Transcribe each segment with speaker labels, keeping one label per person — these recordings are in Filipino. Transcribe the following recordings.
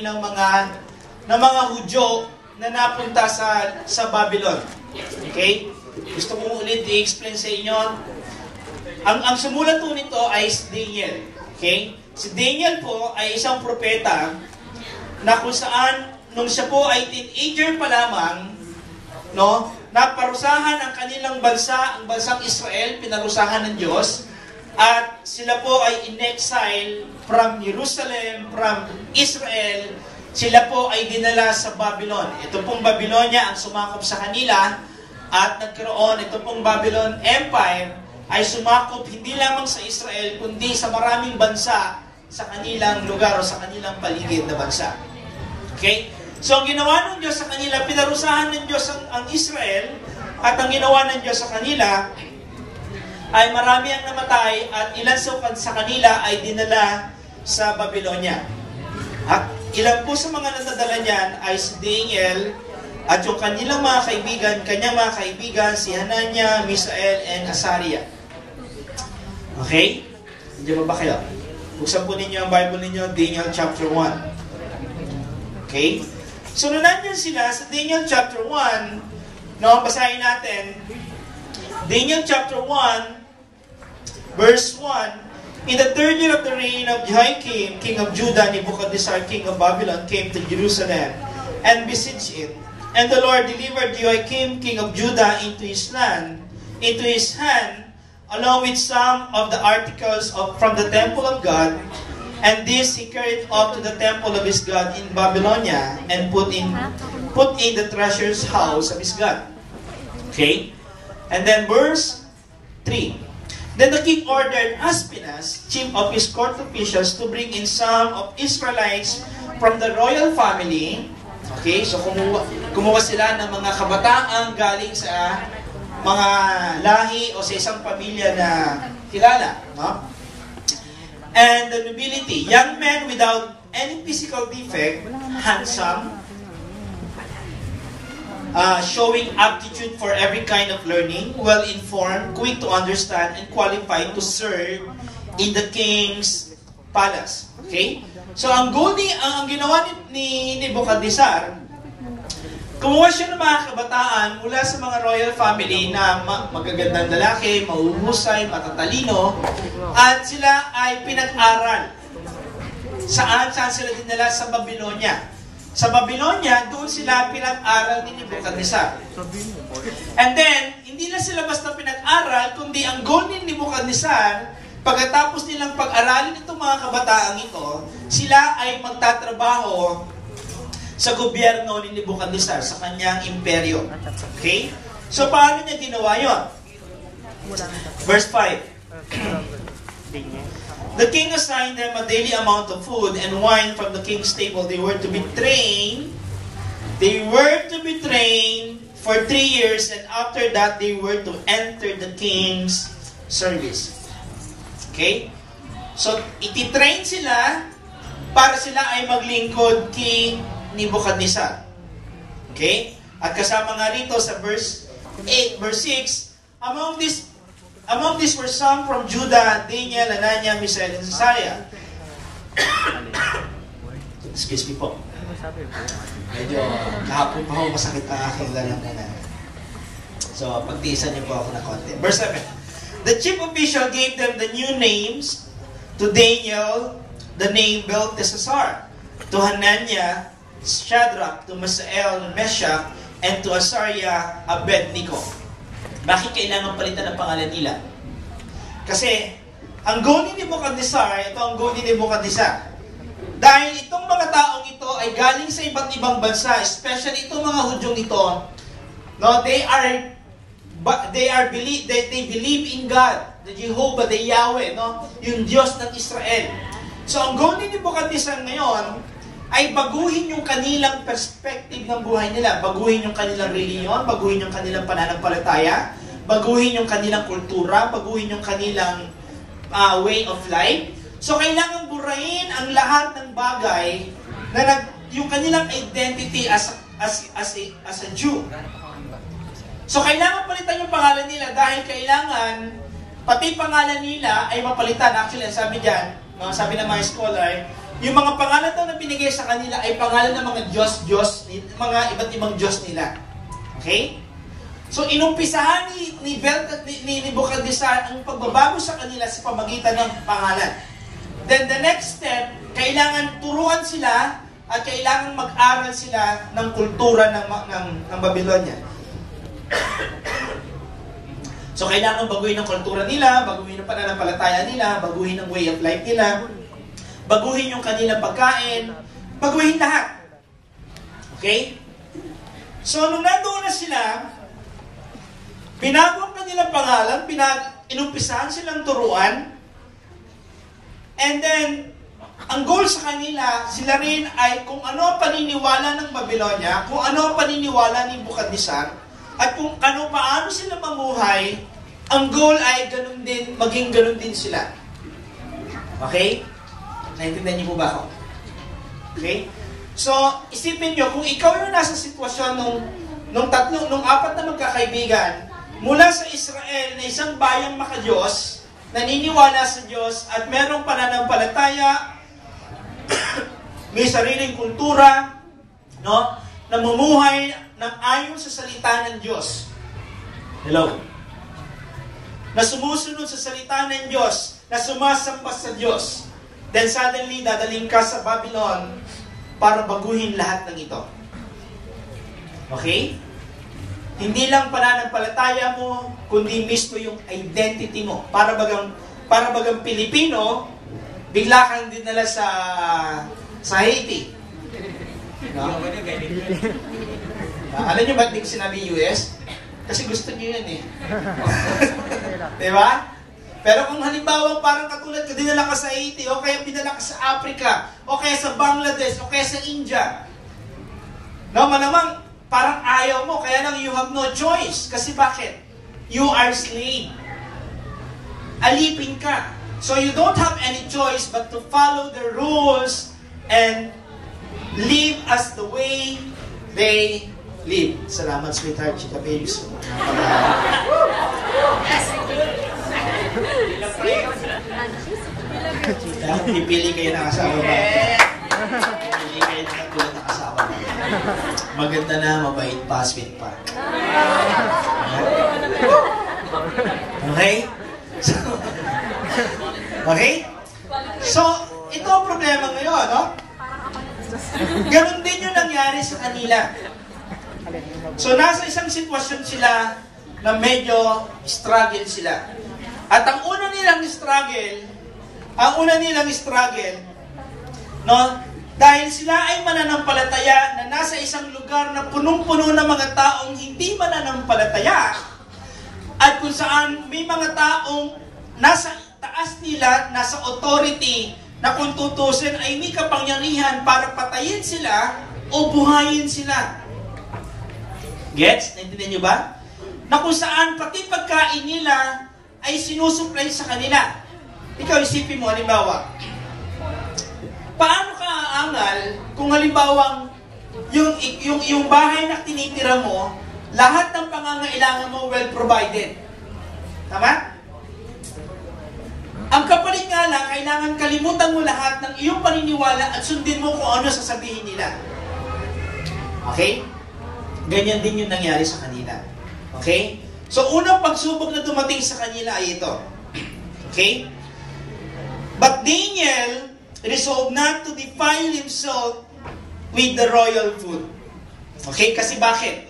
Speaker 1: ng mga Hudyo na napunta sa Babylon. Okay? Gusto kong ulit i-explain sa inyo. Ang sumulat po nito ay si Daniel. Okay? Si Daniel po ay isang propeta na kung saan nung siya po ay teenager pa lamang, naparusahan ang kanilang bansa, ang bansang Israel, pinarusahan ng Diyos, at sila po ay in-exile from Jerusalem, from Israel. Sila po ay dinala sa Babylon. Ito pong Babylonia ang sumakop sa kanila, at nagkaroon ito pong Babylon Empire ay sumakop hindi lamang sa Israel, kundi sa maraming bansa sa kanilang lugar o sa kanilang paligid na bansa. Okay? So ang ginawa ng Diyos sa kanila, pinarusahan ng Diyos ang Israel, at ang ginawa ng Diyos sa kanila ay marami ang namatay, at ilan sa kanila ay dinala sa Babylonia. At ilan po sa mga nadadala niyan ay si Daniel at yung kanyang mga kaibigan, si Hananiah, Misael, and Azariah. Okay? Nandiyan ba kayo? Buksan po ninyo ang Bible ninyo, Daniel chapter 1. Okay? So, nandiyan sila sa Daniel chapter 1, basahin natin. Daniel chapter 1, verse 1, in the third year of the reign of Jehoiakim, king of Judah, Nebuchadnezzar, king of Babylon, came to Jerusalem and besieged it. And the Lord delivered Jehoiakim, king of Judah, into his hand, along with some of the articles from the temple of God. And this he carried up to the temple of his God in Babylonia and put in the treasure's house of his God. Okay? And then verse 3. Then the king ordered Aspinas, chief of his court officials, to bring in some of Israelites from the royal family. Okay, so kumuha sila ng mga kabataang galing sa mga lahi o sa isang pamilya na kilala. No? And the nobility, young men without any physical defect, handsome, showing aptitude for every kind of learning, well-informed, quick to understand, and qualified to serve in the king's palace. Okay? So, ang ginawa ni Nebuchadnezzar, kumuha siya ng mga kabataan mula sa mga royal family na magagandang lalaki, mahuhusay, matatalino, at sila ay pinag-aral. Saan sila dinala? Sa Babylonia. Sa Babylonia, doon sila pinag-aral ni Nebuchadnezzar. And then, hindi na sila basta pinag-aral, kundi ang goal ni Nebuchadnezzar, pagkatapos nilang pag-aralin itong mga kabataang ito, sila ay magtatrabaho sa gobyerno ni Nebuchadnezzar, sa kanyang imperyo. Okay? So, paano niya ginawa yun? Verse 5. The king assigned them a daily amount of food and wine from the king's table. They were to be trained for 3 years, and after that they were to enter the king's service. Okay? So, ititrain sila para sila ay maglingkod kay Nebuchadnezzar. Okay? At kasama nga rito sa verse 8, verse 6, Among these were some from Judah, Daniel, Hananiah, Misael, and Azariah. Excuse me po. Medyo kahapon pa ako masakit ang aking lalamunan. So, pagtiisan niyo po ako ng konti. Verse 7. The chief official gave them the new names. To Daniel, the name Belteshazzar. To Hananiah, Shadrach. To Misael, Meshach. And to Azariah, Abednego. Bakit kailangan palitan ang pangalan nila? Kasi, ang goal ni Nebuchadnezzar, ito ang goal ni Nebuchadnezzar. Dahil itong mga taong ito ay galing sa iba't ibang bansa, especially itong mga Hudyong ito, they believe in God, the Jehovah, the Yahweh, yung Diyos ng Israel. So, ang goal ni Nebuchadnezzar ngayon ay baguhin yung kanilang perspective ng buhay nila. Baguhin yung kanilang reliyon, baguhin yung kanilang pananampalataya, baguhin yung kanilang kultura, baguhin yung kanilang way of life. So, kailangan burahin ang lahat ng bagay na yung kanilang identity as a Jew. So, kailangan palitan yung pangalan nila dahil kailangan pati pangalan nila ay mapalitan. Actually, sabi dyan, sabi ng mga scholar, Yung mga pangalan daw na binigay sa kanila ay pangalan ng mga Diyos, mga iba't ibang Diyos nila. Okay? So, inumpisahan ni Nebuchadnezzar ang pagbabago sa kanila sa pamagitan ng pangalan. Then, the next step, kailangan turuan sila at kailangan mag-aral sila ng kultura ng Babylonia. So, kailangan baguhin ang kultura nila, baguhin ang pananampalataya nila, baguhin ang way of life nila, baguhin yung kanilang pagkain, baguhin lahat. Okay? So, nung nandoon na sila, binago ang kanilang pangalan, inumpisahan silang turuan, and then, ang goal sa kanila, sila rin ay kung ano ang paniniwala ng Babylonia, kung ano ang paniniwala ni Nebuchadnezzar, at kung paano sila mamuhay, ang goal ay ganun din, maging ganun din sila. Okay? Naintindihan niyo po ba ako? Okay? So, isipin niyo, kung ikaw yung nasa sitwasyon nung apat na magkakaibigan, mula sa Israel na isang bayang makadiyos, naniniwala sa Diyos, at merong pananampalataya, may sariling kultura, no? Namumuhay ng ayon sa salita ng Diyos. Hello? Na sumusunod sa salita ng Diyos, na sumasamba sa Diyos. Then suddenly, dadaling ka sa Babylon para baguhin lahat ng ito. Okay? Hindi lang pananampalataya mo, kundi mismo yung identity mo. Para bagang Pilipino, bigla kang dinala sa Haiti. No? Alam niyo ba't di ko sinabi US? Kasi gusto niyo yan eh. Diba? Pero kung halimbawa parang katulad ka, dinala ka sa Haiti, o kaya dinala ka sa Africa, o kaya sa Bangladesh, o kaya sa India. No, malamang parang ayaw mo, kaya lang you have no choice. Kasi bakit? You are slave. Alipin ka. So you don't have any choice but to follow the rules and live as the way they live. Salamat, sweetheart, chika babes. Pipili kayo ng asawa ba? Pipili kayo ng katulad ng asawa ba? Maganda na, mabait pa, sweet pa. Okay? Okay? So, ito ang problema ngayon, no? Ganon din yung nangyari sa kanila. So, nasa isang sitwasyon sila na medyo struggle sila. At ang una nilang struggle, no? Dahil sila ay mananampalataya na nasa isang lugar na punong-puno ng mga taong hindi mananampalataya, at kung saan may mga taong nasa taas nila, nasa authority, na kung tutusin ay may kapangyarihan para patayin sila o buhayin sila. Gets? Naintindihan niyo ba? Na kung saan pati pagkain nila ay sinusupply sa kanila. Ikaw isipin mo, halimbawa, paano ka aangal kung halimbawa yung bahay na tinitira mo, lahat ng pangangailangan mo well provided. Tama? Ang kapalit nga lang, kailangan kalimutan mo lahat ng iyong paniniwala at sundin mo kung ano sasabihin nila. Okay? Ganyan din yung nangyari sa kanila. Okay? So, unang pagsubok na dumating sa kanila ay ito. Okay? But Daniel resolved not to defile himself with the royal food. Okay? Kasi bakit?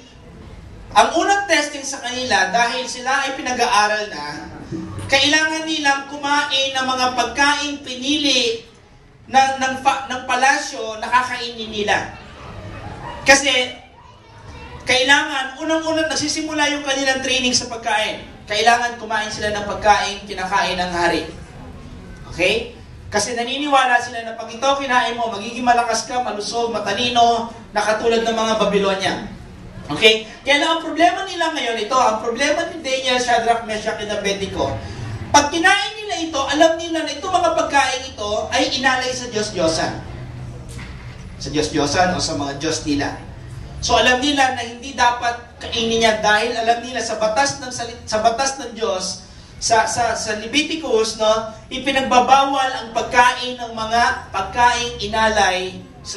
Speaker 1: Ang unang testing sa kanila, dahil sila ay pinag-aaral na, kailangan nilang kumain ng mga pagkain pinili ng palasyo na kakainin nila. Kasi, kailangan, unang-unang nagsisimula yung kanilang training sa pagkain. Kailangan kumain sila ng pagkain kinakain ng hari. Okay? Kasi naniniwala sila na pag ito kinain mo, magiging malakas ka, malusog, matalino, na katulad ng mga Babylonia. Okay? Kaya lang ang problema nila ngayon, ito, ang problema ni Daniel, Shadrach, Meshach, and Abednego, pag kinain nila ito, alam nila na itong mga pagkain ito ay inalay sa Diyos-Diyosan. Sa Diyos-Diyosan o sa mga Diyos nila. So alam nila na hindi dapat kainin niya dahil alam nila sa batas ng Diyos, sa Leviticus, no, ipinagbabawal ang pagkain ng mga pagkaing inalay